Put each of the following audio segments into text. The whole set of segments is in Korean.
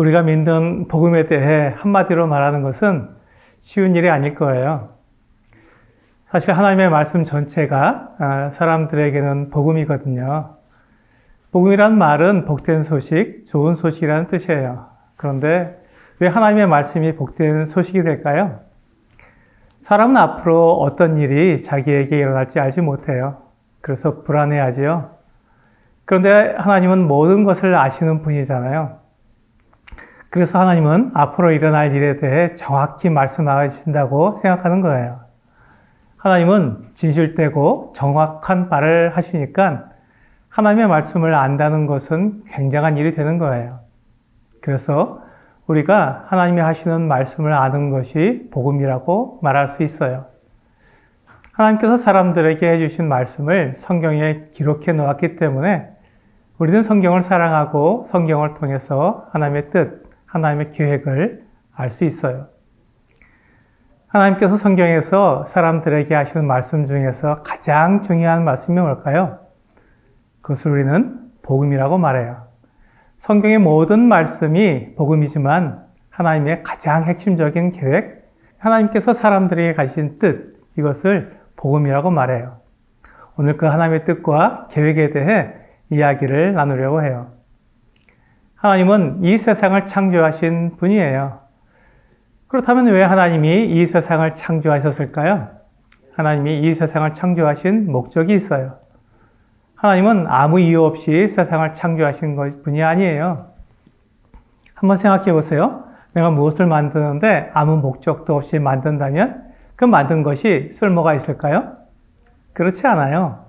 우리가 믿는 복음에 대해 한마디로 말하는 것은 쉬운 일이 아닐 거예요. 사실 하나님의 말씀 전체가 사람들에게는 복음이거든요. 복음이란 말은 복된 소식, 좋은 소식이라는 뜻이에요. 그런데 왜 하나님의 말씀이 복된 소식이 될까요? 사람은 앞으로 어떤 일이 자기에게 일어날지 알지 못해요. 그래서 불안해하지요. 그런데 하나님은 모든 것을 아시는 분이잖아요. 그래서 하나님은 앞으로 일어날 일에 대해 정확히 말씀하신다고 생각하는 거예요. 하나님은 진실되고 정확한 말을 하시니까 하나님의 말씀을 안다는 것은 굉장한 일이 되는 거예요. 그래서 우리가 하나님이 하시는 말씀을 아는 것이 복음이라고 말할 수 있어요. 하나님께서 사람들에게 해주신 말씀을 성경에 기록해 놓았기 때문에 우리는 성경을 사랑하고 성경을 통해서 하나님의 뜻, 하나님의 계획을 알 수 있어요. 하나님께서 성경에서 사람들에게 하시는 말씀 중에서 가장 중요한 말씀이 뭘까요? 그것을 우리는 복음이라고 말해요. 성경의 모든 말씀이 복음이지만 하나님의 가장 핵심적인 계획, 하나님께서 사람들에게 가신 뜻, 이것을 복음이라고 말해요. 오늘 그 하나님의 뜻과 계획에 대해 이야기를 나누려고 해요. 하나님은 이 세상을 창조하신 분이에요. 그렇다면 왜 하나님이 이 세상을 창조하셨을까요? 하나님이 이 세상을 창조하신 목적이 있어요. 하나님은 아무 이유 없이 세상을 창조하신 분이 아니에요. 한번 생각해 보세요. 내가 무엇을 만드는데 아무 목적도 없이 만든다면 그 만든 것이 쓸모가 있을까요? 그렇지 않아요.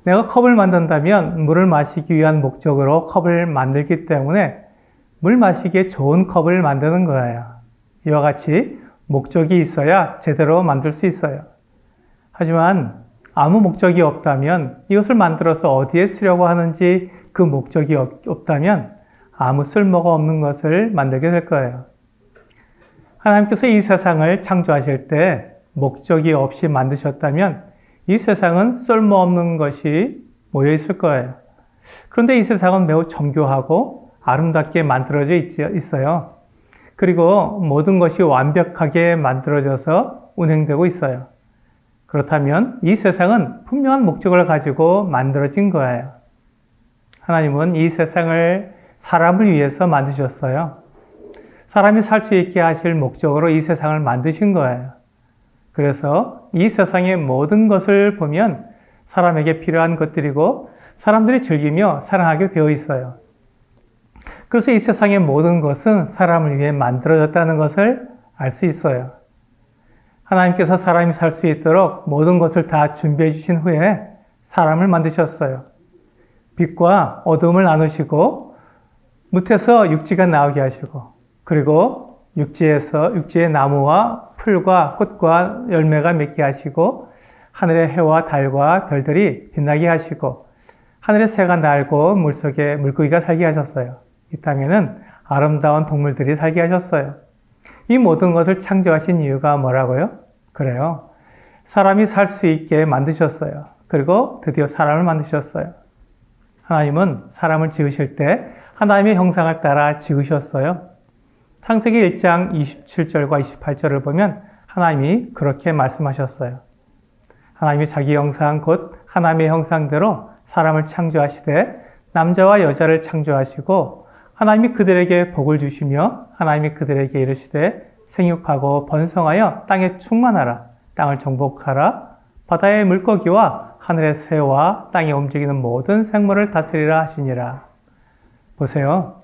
내가 컵을 만든다면 물을 마시기 위한 목적으로 컵을 만들기 때문에 물 마시기에 좋은 컵을 만드는 거예요. 이와 같이 목적이 있어야 제대로 만들 수 있어요. 하지만 아무 목적이 없다면 이것을 만들어서 어디에 쓰려고 하는지 그 목적이 없다면 아무 쓸모가 없는 것을 만들게 될 거예요. 하나님께서 이 세상을 창조하실 때 목적이 없이 만드셨다면 이 세상은 쓸모없는 것이 모여 있을 거예요. 그런데 이 세상은 매우 정교하고 아름답게 만들어져 있어요. 그리고 모든 것이 완벽하게 만들어져서 운행되고 있어요. 그렇다면 이 세상은 분명한 목적을 가지고 만들어진 거예요. 하나님은 이 세상을 사람을 위해서 만드셨어요. 사람이 살 수 있게 하실 목적으로 이 세상을 만드신 거예요. 그래서 이 세상의 모든 것을 보면 사람에게 필요한 것들이고 사람들이 즐기며 사랑하게 되어 있어요. 그래서 이 세상의 모든 것은 사람을 위해 만들어졌다는 것을 알 수 있어요. 하나님께서 사람이 살 수 있도록 모든 것을 다 준비해 주신 후에 사람을 만드셨어요. 빛과 어둠을 나누시고 뭇에서 육지가 나오게 하시고 그리고 육지의 나무와 풀과 꽃과 열매가 맺게 하시고 하늘의 해와 달과 별들이 빛나게 하시고 하늘의 새가 날고 물속에 물고기가 살게 하셨어요. 이 땅에는 아름다운 동물들이 살게 하셨어요. 이 모든 것을 창조하신 이유가 뭐라고요? 그래요. 사람이 살 수 있게 만드셨어요. 그리고 드디어 사람을 만드셨어요. 하나님은 사람을 지으실 때 하나님의 형상을 따라 지으셨어요. 창세기 1장 27절과 28절을 보면 하나님이 그렇게 말씀하셨어요. 하나님이 자기 형상 곧 하나님의 형상대로 사람을 창조하시되 남자와 여자를 창조하시고 하나님이 그들에게 복을 주시며 하나님이 그들에게 이르시되 생육하고 번성하여 땅에 충만하라. 땅을 정복하라. 바다의 물고기와 하늘의 새와 땅에 움직이는 모든 생물을 다스리라 하시니라. 보세요.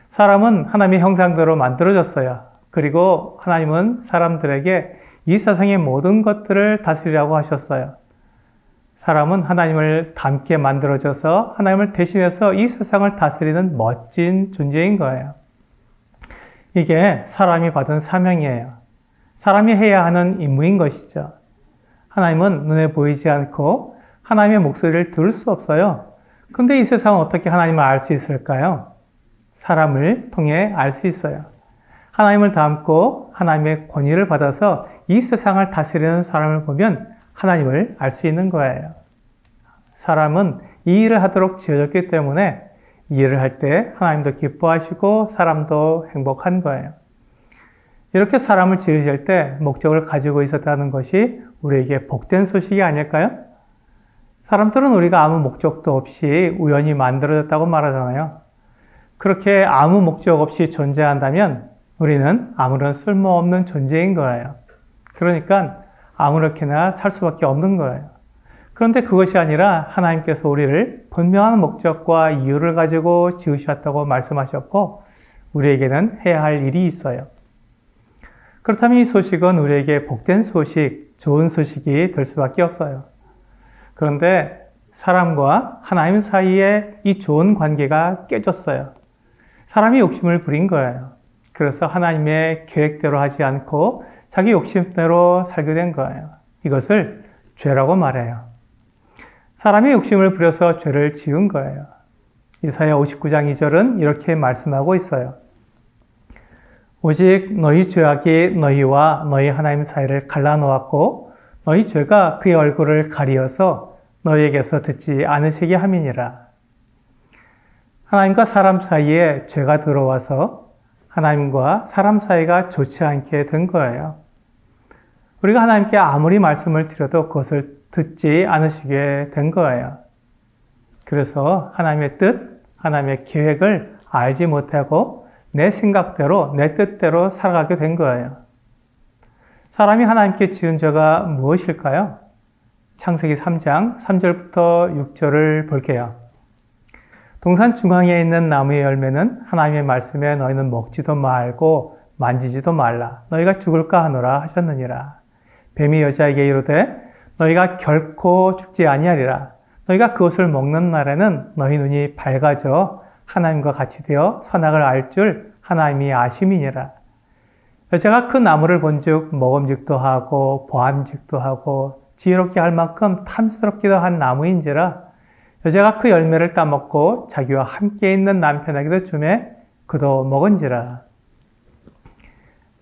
사람은 하나님의 형상대로 만들어졌어요. 그리고 하나님은 사람들에게 이 세상의 모든 것들을 다스리라고 하셨어요. 사람은 하나님을 닮게 만들어져서 하나님을 대신해서 이 세상을 다스리는 멋진 존재인 거예요. 이게 사람이 받은 사명이에요. 사람이 해야 하는 임무인 것이죠. 하나님은 눈에 보이지 않고 하나님의 목소리를 들을 수 없어요. 그런데 이 세상은 어떻게 하나님을 알 수 있을까요? 사람을 통해 알 수 있어요. 하나님을 닮고 하나님의 권위를 받아서 이 세상을 다스리는 사람을 보면 하나님을 알 수 있는 거예요. 사람은 이 일을 하도록 지어졌기 때문에 이해를 할 때 하나님도 기뻐하시고 사람도 행복한 거예요. 이렇게 사람을 지으실 때 목적을 가지고 있었다는 것이 우리에게 복된 소식이 아닐까요? 사람들은 우리가 아무 목적도 없이 우연히 만들어졌다고 말하잖아요. 그렇게 아무 목적 없이 존재한다면 우리는 아무런 쓸모없는 존재인 거예요. 그러니까 아무렇게나 살 수밖에 없는 거예요. 그런데 그것이 아니라 하나님께서 우리를 분명한 목적과 이유를 가지고 지으셨다고 말씀하셨고 우리에게는 해야 할 일이 있어요. 그렇다면 이 소식은 우리에게 복된 소식, 좋은 소식이 될 수밖에 없어요. 그런데 사람과 하나님 사이에 이 좋은 관계가 깨졌어요. 사람이 욕심을 부린 거예요. 그래서 하나님의 계획대로 하지 않고 자기 욕심대로 살게 된 거예요. 이것을 죄라고 말해요. 사람이 욕심을 부려서 죄를 지은 거예요. 이사야 59장 2절은 이렇게 말씀하고 있어요. 오직 너희 죄악이 너희와 너희 하나님 사이를 갈라놓았고 너희 죄가 그의 얼굴을 가리어서 너희에게서 듣지 않으시게 함이니라. 하나님과 사람 사이에 죄가 들어와서 하나님과 사람 사이가 좋지 않게 된 거예요. 우리가 하나님께 아무리 말씀을 드려도 그것을 듣지 않으시게 된 거예요. 그래서 하나님의 뜻, 하나님의 계획을 알지 못하고 내 생각대로, 내 뜻대로 살아가게 된 거예요. 사람이 하나님께 지은 죄가 무엇일까요? 창세기 3장 3절부터 6절을 볼게요. 동산 중앙에 있는 나무의 열매는 하나님의 말씀에 너희는 먹지도 말고 만지지도 말라. 너희가 죽을까 하노라 하셨느니라. 뱀이 여자에게 이르되 너희가 결코 죽지 아니하리라. 너희가 그것을 먹는 날에는 너희 눈이 밝아져 하나님과 같이 되어 선악을 알 줄 하나님이 아심이니라. 여자가 그 나무를 본즉 먹음직도 하고 보암직도 하고 지혜롭게 할 만큼 탐스럽기도 한 나무인지라. 여자가 그 열매를 따먹고 자기와 함께 있는 남편에게도 주매 그도 먹은지라.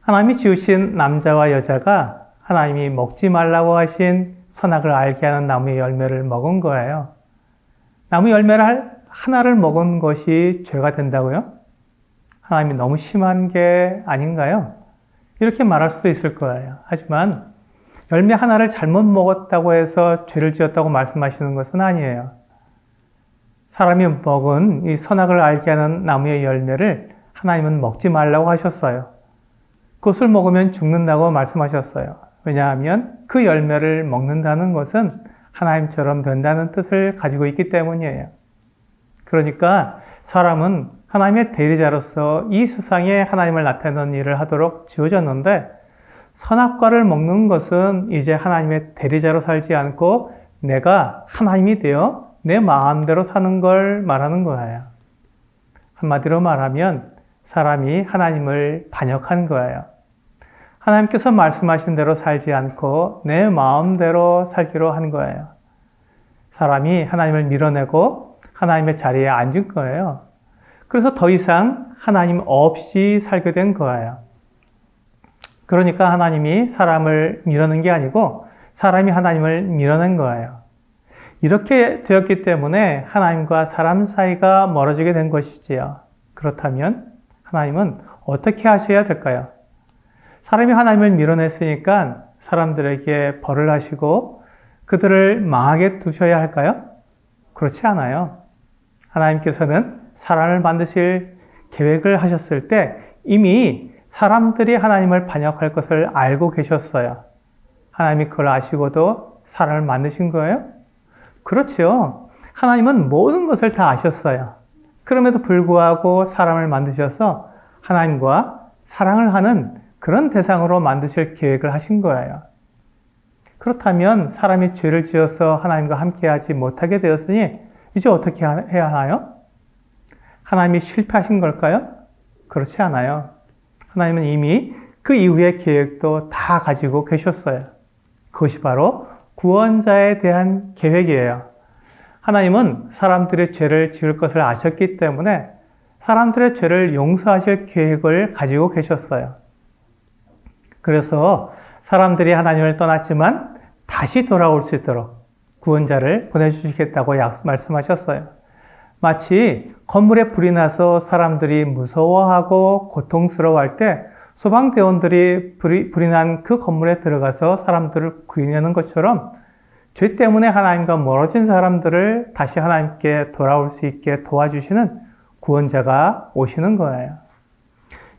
하나님이 지으신 남자와 여자가 하나님이 먹지 말라고 하신 선악을 알게 하는 나무의 열매를 먹은 거예요. 나무 열매를 하나를 먹은 것이 죄가 된다고요? 하나님이 너무 심한 게 아닌가요? 이렇게 말할 수도 있을 거예요. 하지만 열매 하나를 잘못 먹었다고 해서 죄를 지었다고 말씀하시는 것은 아니에요. 사람이 먹은 이 선악을 알게 하는 나무의 열매를 하나님은 먹지 말라고 하셨어요. 그것을 먹으면 죽는다고 말씀하셨어요. 왜냐하면 그 열매를 먹는다는 것은 하나님처럼 된다는 뜻을 가지고 있기 때문이에요. 그러니까 사람은 하나님의 대리자로서 이 세상에 하나님을 나타내는 일을 하도록 지어졌는데 선악과를 먹는 것은 이제 하나님의 대리자로 살지 않고 내가 하나님이 되어 내 마음대로 사는 걸 말하는 거예요. 한마디로 말하면 사람이 하나님을 반역한 거예요. 하나님께서 말씀하신 대로 살지 않고 내 마음대로 살기로 한 거예요. 사람이 하나님을 밀어내고 하나님의 자리에 앉은 거예요. 그래서 더 이상 하나님 없이 살게 된 거예요. 그러니까 하나님이 사람을 밀어낸 게 아니고 사람이 하나님을 밀어낸 거예요. 이렇게 되었기 때문에 하나님과 사람 사이가 멀어지게 된 것이지요. 그렇다면 하나님은 어떻게 하셔야 될까요? 사람이 하나님을 밀어냈으니까 사람들에게 벌을 하시고 그들을 망하게 두셔야 할까요? 그렇지 않아요. 하나님께서는 사람을 만드실 계획을 하셨을 때 이미 사람들이 하나님을 반역할 것을 알고 계셨어요. 하나님이 그걸 아시고도 사람을 만드신 거예요? 그렇죠. 하나님은 모든 것을 다 아셨어요. 그럼에도 불구하고 사람을 만드셔서 하나님과 사랑을 하는 그런 대상으로 만드실 계획을 하신 거예요. 그렇다면 사람이 죄를 지어서 하나님과 함께하지 못하게 되었으니 이제 어떻게 해야 하나요? 하나님이 실패하신 걸까요? 그렇지 않아요. 하나님은 이미 그 이후의 계획도 다 가지고 계셨어요. 그것이 바로 구원자에 대한 계획이에요. 하나님은 사람들의 죄를 지을 것을 아셨기 때문에 사람들의 죄를 용서하실 계획을 가지고 계셨어요. 그래서 사람들이 하나님을 떠났지만 다시 돌아올 수 있도록 구원자를 보내주시겠다고 말씀하셨어요. 마치 건물에 불이 나서 사람들이 무서워하고 고통스러워할 때 소방대원들이 불이 난 그 건물에 들어가서 사람들을 구해내는 것처럼 죄 때문에 하나님과 멀어진 사람들을 다시 하나님께 돌아올 수 있게 도와주시는 구원자가 오시는 거예요.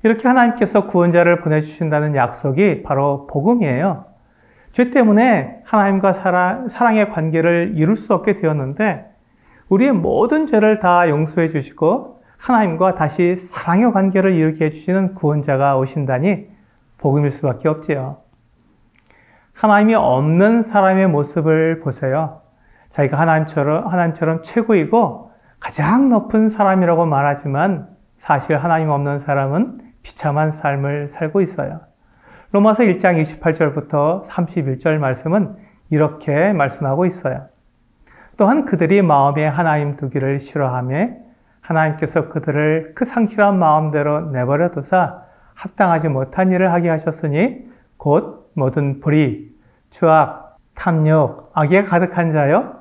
이렇게 하나님께서 구원자를 보내주신다는 약속이 바로 복음이에요. 죄 때문에 하나님과 사랑의 관계를 이룰 수 없게 되었는데 우리의 모든 죄를 다 용서해 주시고 하나님과 다시 사랑의 관계를 이루게 해주시는 구원자가 오신다니 복음일 수밖에 없지요. 하나님이 없는 사람의 모습을 보세요. 자기가 하나님처럼 최고이고 가장 높은 사람이라고 말하지만 사실 하나님 없는 사람은 비참한 삶을 살고 있어요. 로마서 1장 28절부터 31절 말씀은 이렇게 말씀하고 있어요. 또한 그들이 마음에 하나님 두기를 싫어하며 하나님께서 그들을 그 상실한 마음대로 내버려 두사 합당하지 못한 일을 하게 하셨으니 곧 모든 불의, 추악, 탐욕, 악에 가득한 자요,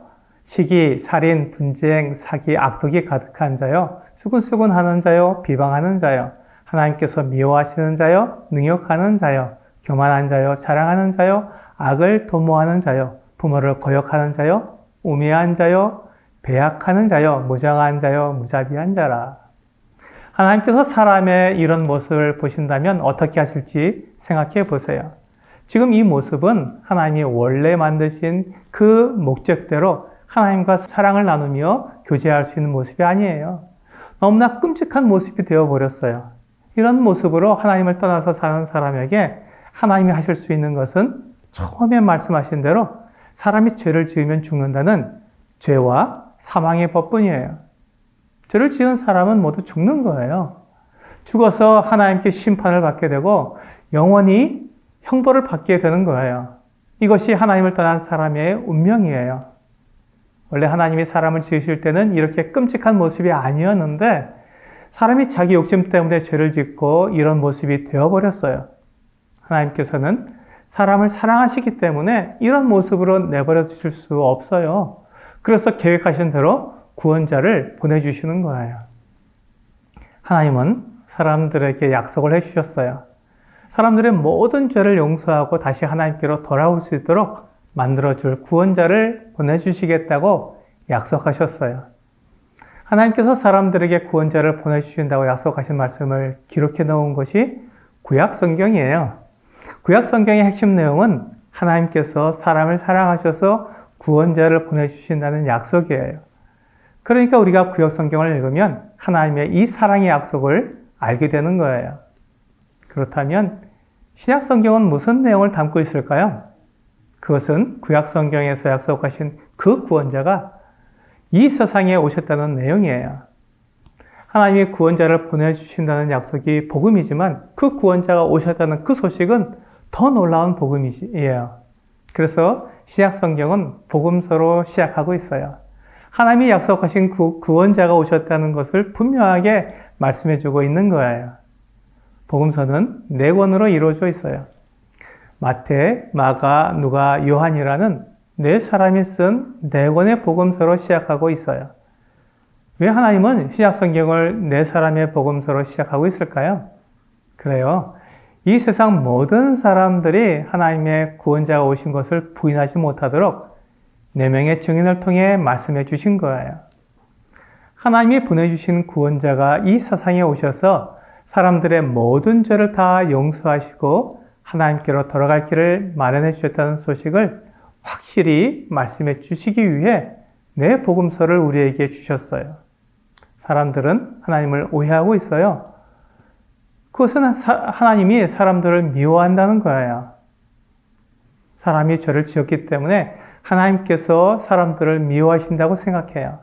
시기, 살인, 분쟁, 사기, 악독이 가득한 자요, 수군수군하는 자요, 비방하는 자요, 하나님께서 미워하시는 자요, 능욕하는 자요, 교만한 자요, 자랑하는 자요, 악을 도모하는 자요, 부모를 거역하는 자요, 우매한 자요, 배약하는 자요, 무장한 자요, 무자비한 자라. 하나님께서 사람의 이런 모습을 보신다면 어떻게 하실지 생각해 보세요. 지금 이 모습은 하나님이 원래 만드신 그 목적대로 하나님과 사랑을 나누며 교제할 수 있는 모습이 아니에요. 너무나 끔찍한 모습이 되어버렸어요. 이런 모습으로 하나님을 떠나서 사는 사람에게 하나님이 하실 수 있는 것은 처음에 말씀하신 대로 사람이 죄를 지으면 죽는다는 죄와 사망의 법뿐이에요. 죄를 지은 사람은 모두 죽는 거예요. 죽어서 하나님께 심판을 받게 되고 영원히 형벌을 받게 되는 거예요. 이것이 하나님을 떠난 사람의 운명이에요. 원래 하나님이 사람을 지으실 때는 이렇게 끔찍한 모습이 아니었는데 사람이 자기 욕심 때문에 죄를 짓고 이런 모습이 되어버렸어요. 하나님께서는 사람을 사랑하시기 때문에 이런 모습으로 내버려 두실 수 없어요. 그래서 계획하신 대로 구원자를 보내주시는 거예요. 하나님은 사람들에게 약속을 해주셨어요. 사람들의 모든 죄를 용서하고 다시 하나님께로 돌아올 수 있도록 만들어줄 구원자를 보내주시겠다고 약속하셨어요. 하나님께서 사람들에게 구원자를 보내주신다고 약속하신 말씀을 기록해 놓은 것이 구약 성경이에요. 구약 성경의 핵심 내용은 하나님께서 사람을 사랑하셔서 구원자를 보내주신다는 약속이에요. 그러니까 우리가 구약 성경을 읽으면 하나님의 이 사랑의 약속을 알게 되는 거예요. 그렇다면 신약 성경은 무슨 내용을 담고 있을까요? 그것은 구약 성경에서 약속하신 그 구원자가 이 세상에 오셨다는 내용이에요. 하나님이 구원자를 보내주신다는 약속이 복음이지만 그 구원자가 오셨다는 그 소식은 더 놀라운 복음이에요. 그래서 신약 성경은 복음서로 시작하고 있어요. 하나님이 약속하신 구원자가 오셨다는 것을 분명하게 말씀해주고 있는 거예요. 복음서는 4권으로 이루어져 있어요. 마태, 마가, 누가, 요한이라는 4사람이 쓴 4권의 복음서로 시작하고 있어요. 왜 하나님은 신약 성경을 4사람의 복음서로 시작하고 있을까요? 그래요. 이 세상 모든 사람들이 하나님의 구원자가 오신 것을 부인하지 못하도록 4명의 증인을 통해 말씀해 주신 거예요. 하나님이 보내주신 구원자가 이 세상에 오셔서 사람들의 모든 죄를 다 용서하시고 하나님께로 돌아갈 길을 마련해 주셨다는 소식을 확실히 말씀해 주시기 위해 내 복음서를 우리에게 주셨어요. 사람들은 하나님을 오해하고 있어요. 그것은 하나님이 사람들을 미워한다는 거예요. 사람이 죄를 지었기 때문에 하나님께서 사람들을 미워하신다고 생각해요.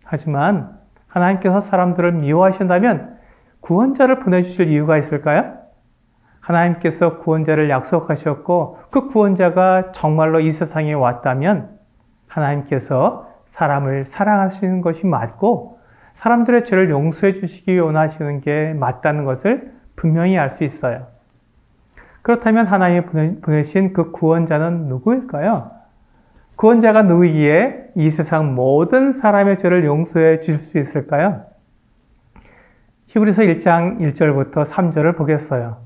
하지만 하나님께서 사람들을 미워하신다면 구원자를 보내주실 이유가 있을까요? 하나님께서 구원자를 약속하셨고 그 구원자가 정말로 이 세상에 왔다면 하나님께서 사람을 사랑하시는 것이 맞고 사람들의 죄를 용서해 주시기 원하시는 게 맞다는 것을 분명히 알 수 있어요. 그렇다면 하나님이 보내신 그 구원자는 누구일까요? 구원자가 누구이기에 이 세상 모든 사람의 죄를 용서해 주실 수 있을까요? 히브리서 1장 1절부터 3절을 보겠어요.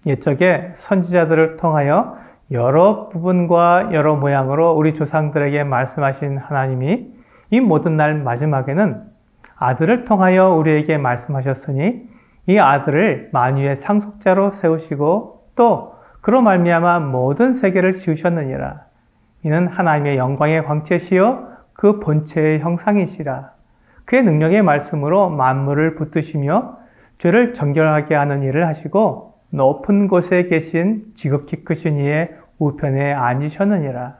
옛적에 선지자들을 통하여 여러 부분과 여러 모양으로 우리 조상들에게 말씀하신 하나님이 이 모든 날 마지막에는 아들을 통하여 우리에게 말씀하셨으니 이 아들을 만유의 상속자로 세우시고 또 그로 말미암아 모든 세계를 지으셨느니라. 이는 하나님의 영광의 광채시요 그 본체의 형상이시라. 그의 능력의 말씀으로 만물을 붙드시며 죄를 정결하게 하는 일을 하시고 높은 곳에 계신 지극히 크신 이의 우편에 앉으셨느니라.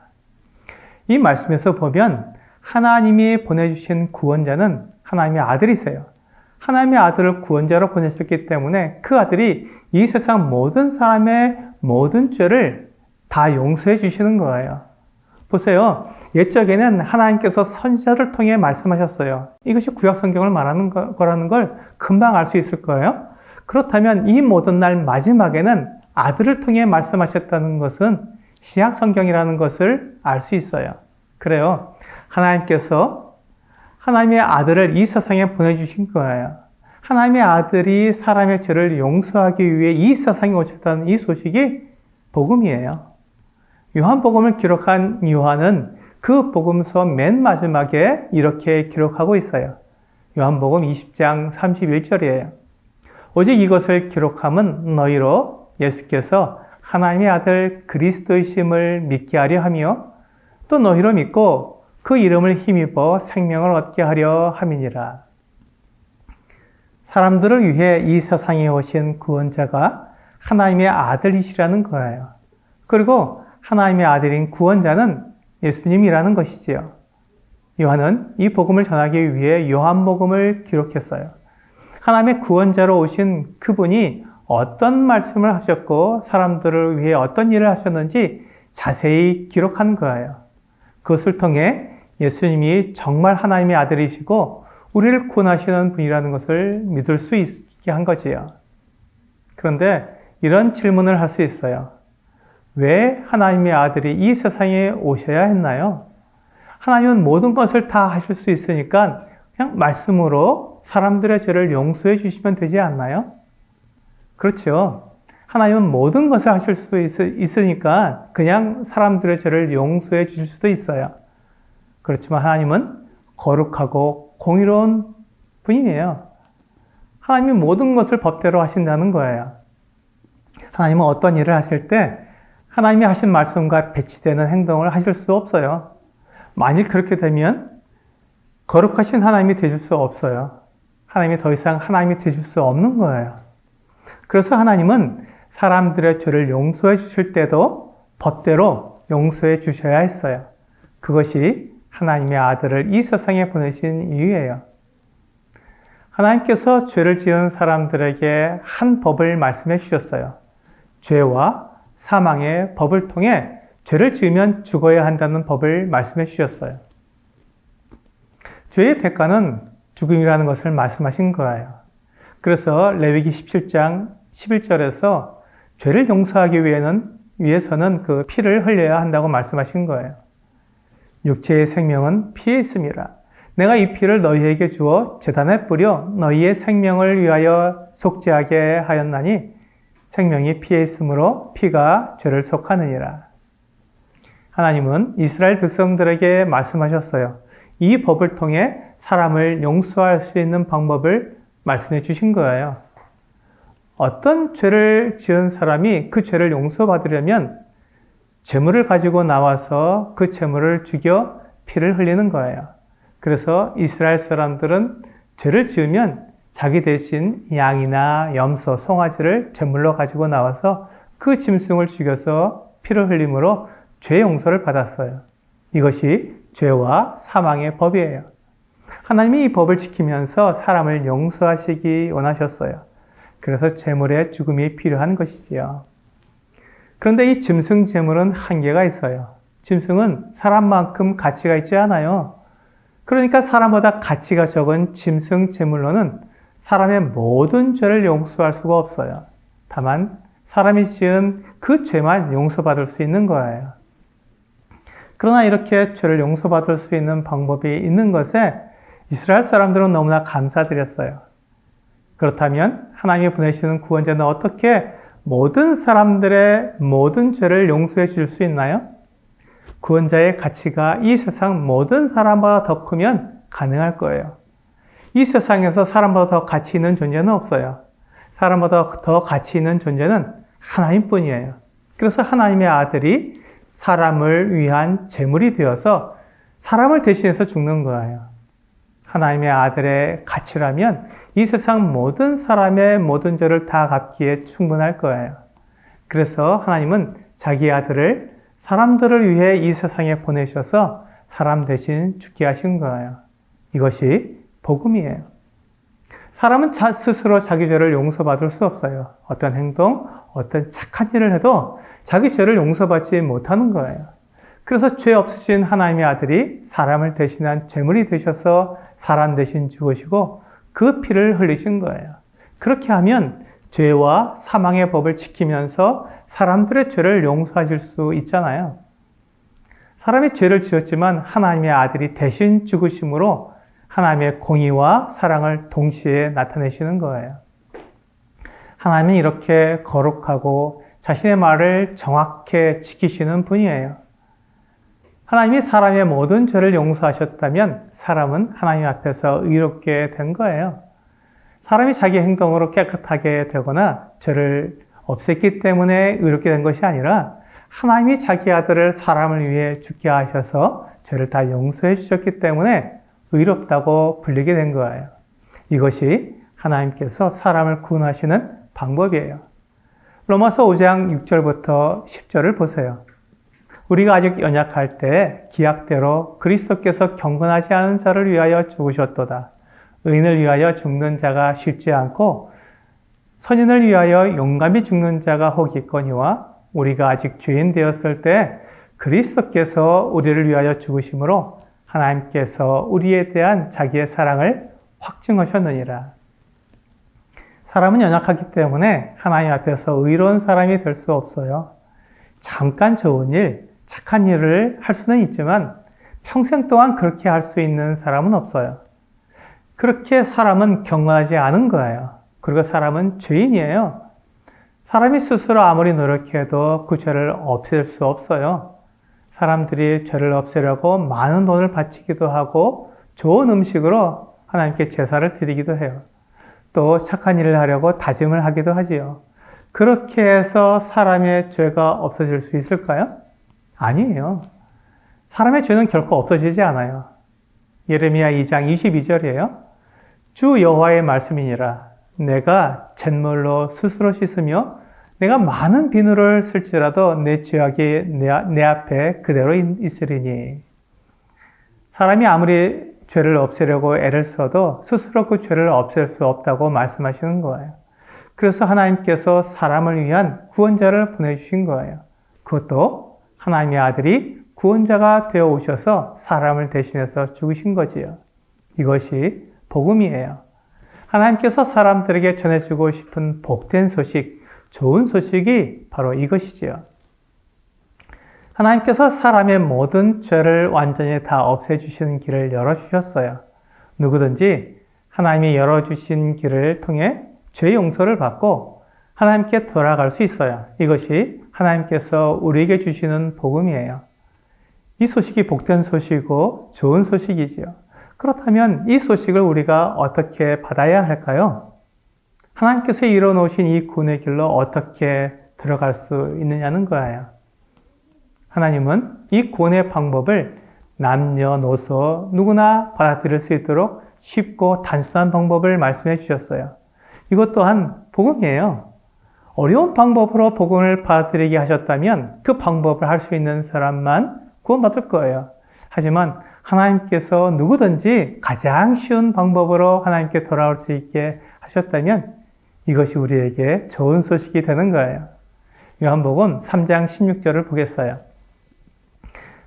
이 말씀에서 보면 하나님이 보내주신 구원자는 하나님의 아들이세요. 하나님의 아들을 구원자로 보내셨기 때문에 그 아들이 이 세상 모든 사람의 모든 죄를 다 용서해 주시는 거예요. 보세요. 옛적에는 하나님께서 선지자를 통해 말씀하셨어요. 이것이 구약 성경을 말하는 거라는 걸 금방 알 수 있을 거예요. 그렇다면 이 모든 날 마지막에는 아들을 통해 말씀하셨다는 것은 신약 성경이라는 것을 알 수 있어요. 그래요. 하나님께서 하나님의 아들을 이 세상에 보내주신 거예요. 하나님의 아들이 사람의 죄를 용서하기 위해 이 세상에 오셨다는 이 소식이 복음이에요. 요한복음을 기록한 요한은 그 복음서 맨 마지막에 이렇게 기록하고 있어요. 요한복음 20장 31절이에요. 오직 이것을 기록함은 너희로 예수께서 하나님의 아들 그리스도이심을 믿게 하려 하며 또 너희로 믿고 그 이름을 힘입어 생명을 얻게 하려 함이니라. 사람들을 위해 이 세상에 오신 구원자가 하나님의 아들이시라는 거예요. 그리고 하나님의 아들인 구원자는 예수님이라는 것이지요. 요한은 이 복음을 전하기 위해 요한복음을 기록했어요. 하나님의 구원자로 오신 그분이 어떤 말씀을 하셨고 사람들을 위해 어떤 일을 하셨는지 자세히 기록한 거예요. 그것을 통해 예수님이 정말 하나님의 아들이시고 우리를 구원하시는 분이라는 것을 믿을 수 있게 한 거지요. 그런데 이런 질문을 할 수 있어요. 왜 하나님의 아들이 이 세상에 오셔야 했나요? 하나님은 모든 것을 다 하실 수 있으니까 그냥 말씀으로 사람들의 죄를 용서해 주시면 되지 않나요? 그렇죠. 하나님은 모든 것을 하실 수 있으니까 그냥 사람들의 죄를 용서해 주실 수도 있어요. 그렇지만 하나님은 거룩하고 공의로운 분이에요. 하나님이 모든 것을 법대로 하신다는 거예요. 하나님은 어떤 일을 하실 때 하나님이 하신 말씀과 배치되는 행동을 하실 수 없어요. 만일 그렇게 되면 거룩하신 하나님이 되실 수 없어요. 하나님이 더 이상 하나님이 되실 수 없는 거예요. 그래서 하나님은 사람들의 죄를 용서해 주실 때도 법대로 용서해 주셔야 했어요. 그것이 하나님의 아들을 이 세상에 보내신 이유예요. 하나님께서 죄를 지은 사람들에게 한 법을 말씀해 주셨어요. 죄와 사망의 법을 통해 죄를 지으면 죽어야 한다는 법을 말씀해 주셨어요. 죄의 대가는 죽음이라는 것을 말씀하신 거예요. 그래서 레위기 17장 11절에서 죄를 용서하기 위해서는 그 피를 흘려야 한다고 말씀하신 거예요. 육체의 생명은 피에 있음이라. 내가 이 피를 너희에게 주어 제단에 뿌려 너희의 생명을 위하여 속죄하게 하였나니 생명이 피에 있으므로 피가 죄를 속하느니라. 하나님은 이스라엘 백성들에게 말씀하셨어요. 이 법을 통해 사람을 용서할 수 있는 방법을 말씀해 주신 거예요. 어떤 죄를 지은 사람이 그 죄를 용서받으려면 제물을 가지고 나와서 그 제물을 죽여 피를 흘리는 거예요. 그래서 이스라엘 사람들은 죄를 지으면 자기 대신 양이나 염소, 송아지를 제물로 가지고 나와서 그 짐승을 죽여서 피를 흘림으로 죄 용서를 받았어요. 이것이 죄와 사망의 법이에요. 하나님이 이 법을 지키면서 사람을 용서하시기 원하셨어요. 그래서 제물의 죽음이 필요한 것이지요. 그런데 이 짐승 제물은 한계가 있어요. 짐승은 사람만큼 가치가 있지 않아요. 그러니까 사람보다 가치가 적은 짐승 제물로는 사람의 모든 죄를 용서할 수가 없어요. 다만 사람이 지은 그 죄만 용서받을 수 있는 거예요. 그러나 이렇게 죄를 용서받을 수 있는 방법이 있는 것에 이스라엘 사람들은 너무나 감사드렸어요. 그렇다면 하나님이 보내시는 구원자는 어떻게 모든 사람들의 모든 죄를 용서해 줄 수 있나요? 구원자의 가치가 이 세상 모든 사람보다 더 크면 가능할 거예요. 이 세상에서 사람보다 더 가치 있는 존재는 없어요. 사람보다 더 가치 있는 존재는 하나님뿐이에요. 그래서 하나님의 아들이 사람을 위한 제물이 되어서 사람을 대신해서 죽는 거예요. 하나님의 아들의 가치라면 이 세상 모든 사람의 모든 죄를 다 갚기에 충분할 거예요. 그래서 하나님은 자기 아들을 사람들을 위해 이 세상에 보내셔서 사람 대신 죽게 하신 거예요. 이것이 복음이에요. 사람은 스스로 자기 죄를 용서받을 수 없어요. 어떤 행동, 어떤 착한 일을 해도 자기 죄를 용서받지 못하는 거예요. 그래서 죄 없으신 하나님의 아들이 사람을 대신한 제물이 되셔서 사람 대신 죽으시고 그 피를 흘리신 거예요. 그렇게 하면 죄와 사망의 법을 지키면서 사람들의 죄를 용서하실 수 있잖아요. 사람이 죄를 지었지만 하나님의 아들이 대신 죽으심으로 하나님의 공의와 사랑을 동시에 나타내시는 거예요. 하나님은 이렇게 거룩하고 자신의 말을 정확히 지키시는 분이에요. 하나님이 사람의 모든 죄를 용서하셨다면 사람은 하나님 앞에서 의롭게 된 거예요. 사람이 자기 행동으로 깨끗하게 되거나 죄를 없앴기 때문에 의롭게 된 것이 아니라 하나님이 자기 아들을 사람을 위해 죽게 하셔서 죄를 다 용서해 주셨기 때문에 의롭다고 불리게 된 거예요. 이것이 하나님께서 사람을 구원하시는 방법이에요. 로마서 5장 6절부터 10절을 보세요. 우리가 아직 연약할 때 기약대로 그리스도께서 경건하지 않은 자를 위하여 죽으셨도다. 의인을 위하여 죽는 자가 쉽지 않고 선인을 위하여 용감히 죽는 자가 혹 있거니와 우리가 아직 죄인 되었을 때 그리스도께서 우리를 위하여 죽으심으로 하나님께서 우리에 대한 자기의 사랑을 확증하셨느니라. 사람은 연약하기 때문에 하나님 앞에서 의로운 사람이 될 수 없어요. 잠깐 좋은 일, 착한 일을 할 수는 있지만 평생 동안 그렇게 할 수 있는 사람은 없어요. 그렇게 사람은 경건하지 않은 거예요. 그리고 사람은 죄인이에요. 사람이 스스로 아무리 노력해도 그 죄를 없앨 수 없어요. 사람들이 죄를 없애려고 많은 돈을 바치기도 하고 좋은 음식으로 하나님께 제사를 드리기도 해요. 또 착한 일을 하려고 다짐을 하기도 하지요. 그렇게 해서 사람의 죄가 없어질 수 있을까요? 아니에요. 사람의 죄는 결코 없어지지 않아요. 예레미야 2장 22절이에요. 주 여호와의 말씀이니라. 내가 잿물로 스스로 씻으며 내가 많은 비누를 쓸지라도 내 죄악이 내 앞에 그대로 있으리니. 사람이 아무리 죄를 없애려고 애를 써도 스스로 그 죄를 없앨 수 없다고 말씀하시는 거예요. 그래서 하나님께서 사람을 위한 구원자를 보내주신 거예요. 그것도 하나님의 아들이 구원자가 되어 오셔서 사람을 대신해서 죽으신 거지요. 이것이 복음이에요. 하나님께서 사람들에게 전해주고 싶은 복된 소식, 좋은 소식이 바로 이것이지요. 하나님께서 사람의 모든 죄를 완전히 다 없애주시는 길을 열어주셨어요. 누구든지 하나님이 열어주신 길을 통해 죄 용서를 받고 하나님께 돌아갈 수 있어요. 이것이 하나님께서 우리에게 주시는 복음이에요. 이 소식이 복된 소식이고 좋은 소식이지요. 그렇다면 이 소식을 우리가 어떻게 받아야 할까요? 하나님께서 이뤄놓으신 이 구원의 길로 어떻게 들어갈 수 있느냐는 거예요. 하나님은 이 구원의 방법을 남녀노소 누구나 받아들일 수 있도록 쉽고 단순한 방법을 말씀해 주셨어요. 이것 또한 복음이에요. 어려운 방법으로 복음을 받아들이게 하셨다면 그 방법을 할 수 있는 사람만 구원받을 거예요. 하지만 하나님께서 누구든지 가장 쉬운 방법으로 하나님께 돌아올 수 있게 하셨다면 이것이 우리에게 좋은 소식이 되는 거예요. 요한복음 3장 16절을 보겠어요.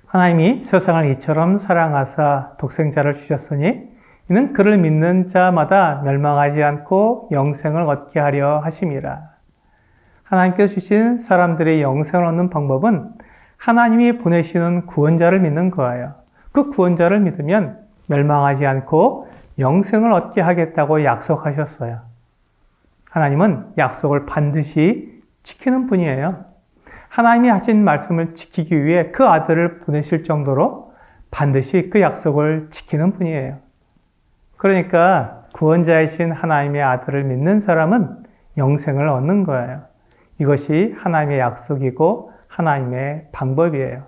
하나님이 세상을 이처럼 사랑하사 독생자를 주셨으니 이는 그를 믿는 자마다 멸망하지 않고 영생을 얻게 하려 하심이라. 하나님께서 주신 사람들의 영생을 얻는 방법은 하나님이 보내시는 구원자를 믿는 거예요. 그 구원자를 믿으면 멸망하지 않고 영생을 얻게 하겠다고 약속하셨어요. 하나님은 약속을 반드시 지키는 분이에요. 하나님이 하신 말씀을 지키기 위해 그 아들을 보내실 정도로 반드시 그 약속을 지키는 분이에요. 그러니까 구원자이신 하나님의 아들을 믿는 사람은 영생을 얻는 거예요. 이것이 하나님의 약속이고 하나님의 방법이에요.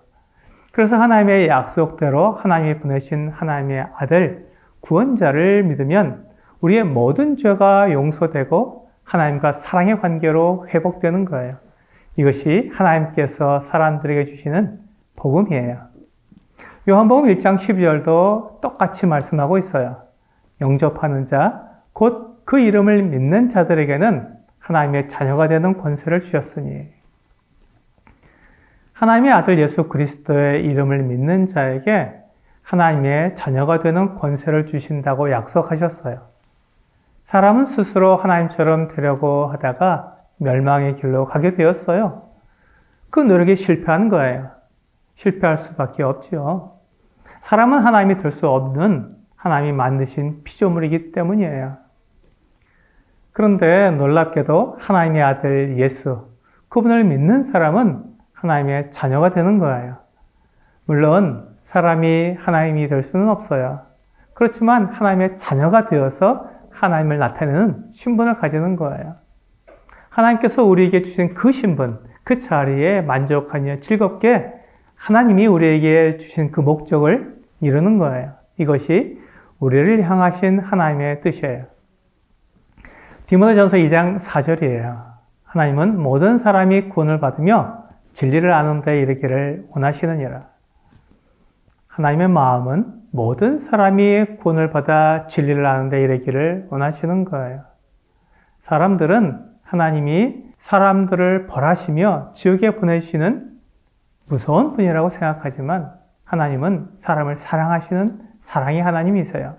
그래서 하나님의 약속대로 하나님이 보내신 하나님의 아들, 구원자를 믿으면 우리의 모든 죄가 용서되고 하나님과 사랑의 관계로 회복되는 거예요. 이것이 하나님께서 사람들에게 주시는 복음이에요. 요한복음 1장 12절도 똑같이 말씀하고 있어요. 영접하는 자, 곧 그 이름을 믿는 자들에게는 하나님의 자녀가 되는 권세를 주셨으니. 하나님의 아들 예수 그리스도의 이름을 믿는 자에게 하나님의 자녀가 되는 권세를 주신다고 약속하셨어요. 사람은 스스로 하나님처럼 되려고 하다가 멸망의 길로 가게 되었어요. 그 노력에 실패한 거예요. 실패할 수밖에 없지요. 사람은 하나님이 될 수 없는 하나님이 만드신 피조물이기 때문이에요. 그런데 놀랍게도 하나님의 아들 예수, 그분을 믿는 사람은 하나님의 자녀가 되는 거예요. 물론 사람이 하나님이 될 수는 없어요. 그렇지만 하나님의 자녀가 되어서 하나님을 나타내는 신분을 가지는 거예요. 하나님께서 우리에게 주신 그 신분, 그 자리에 만족하며 즐겁게 하나님이 우리에게 주신 그 목적을 이루는 거예요. 이것이 우리를 향하신 하나님의 뜻이에요. 디모데전서 2장 4절이에요. 하나님은 모든 사람이 구원을 받으며 진리를 아는 데 이르기를 원하시느니라. 하나님의 마음은 모든 사람이 구원을 받아 진리를 아는 데 이르기를 원하시는 거예요. 사람들은 하나님이 사람들을 벌하시며 지옥에 보내시는 무서운 분이라고 생각하지만 하나님은 사람을 사랑하시는 사랑의 하나님이세요.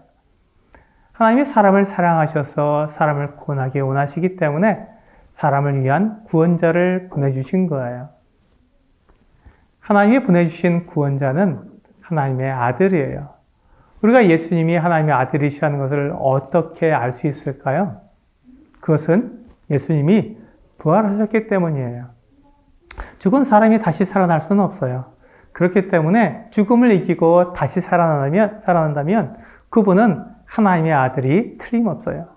하나님이 사람을 사랑하셔서 사람을 구원하기 원하시기 때문에 사람을 위한 구원자를 보내주신 거예요. 하나님이 보내주신 구원자는 하나님의 아들이에요. 우리가 예수님이 하나님의 아들이시라는 것을 어떻게 알 수 있을까요? 그것은 예수님이 부활하셨기 때문이에요. 죽은 사람이 다시 살아날 수는 없어요. 그렇기 때문에 죽음을 이기고 다시 살아난다면 그분은 하나님의 아들이 틀림없어요.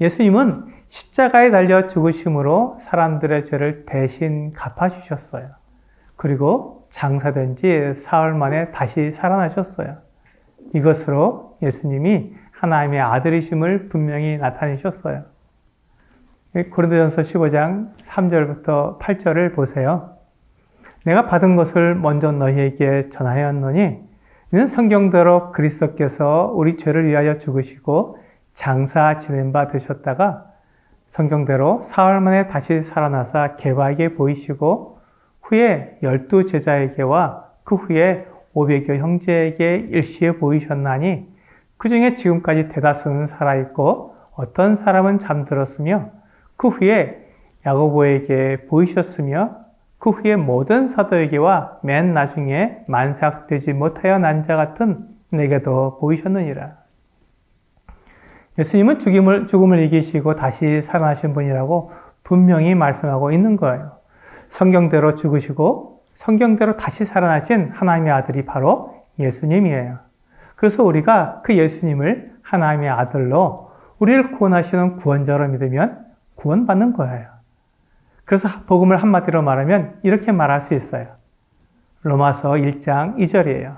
예수님은 십자가에 달려 죽으심으로 사람들의 죄를 대신 갚아주셨어요. 그리고 장사된 지 사흘 만에 다시 살아나셨어요. 이것으로 예수님이 하나님의 아들이심을 분명히 나타내셨어요. 고린도전서 15장 3절부터 8절을 보세요. 내가 받은 것을 먼저 너희에게 전하였노니 이는 성경대로 그리스도께서 우리 죄를 위하여 죽으시고 장사 지낸 바 되셨다가 성경대로 사흘 만에 다시 살아나사 개바에게 보이시고 후에 12 제자에게와 그 후에 500여 형제에게 일시에 보이셨나니 그 중에 지금까지 대다수는 살아있고 어떤 사람은 잠들었으며 그 후에 야고보에게 보이셨으며 그 후에 모든 사도에게와 맨 나중에 만삭되지 못하여 난 자 같은 내게도 보이셨느니라. 예수님은 죽음을 이기시고 다시 살아나신 분이라고 분명히 말씀하고 있는 거예요. 성경대로 죽으시고 성경대로 다시 살아나신 하나님의 아들이 바로 예수님이에요. 그래서 우리가 그 예수님을 하나님의 아들로 우리를 구원하시는 구원자로 믿으면 구원받는 거예요. 그래서 복음을 한마디로 말하면 이렇게 말할 수 있어요. 로마서 1장 2절이에요.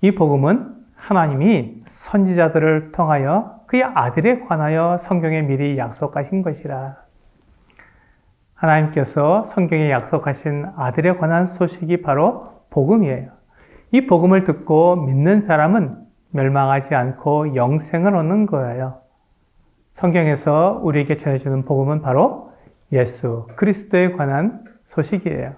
이 복음은 하나님이 선지자들을 통하여 그의 아들에 관하여 성경에 미리 약속하신 것이라. 하나님께서 성경에 약속하신 아들에 관한 소식이 바로 복음이에요. 이 복음을 듣고 믿는 사람은 멸망하지 않고 영생을 얻는 거예요. 성경에서 우리에게 전해주는 복음은 바로 예수 그리스도에 관한 소식이에요.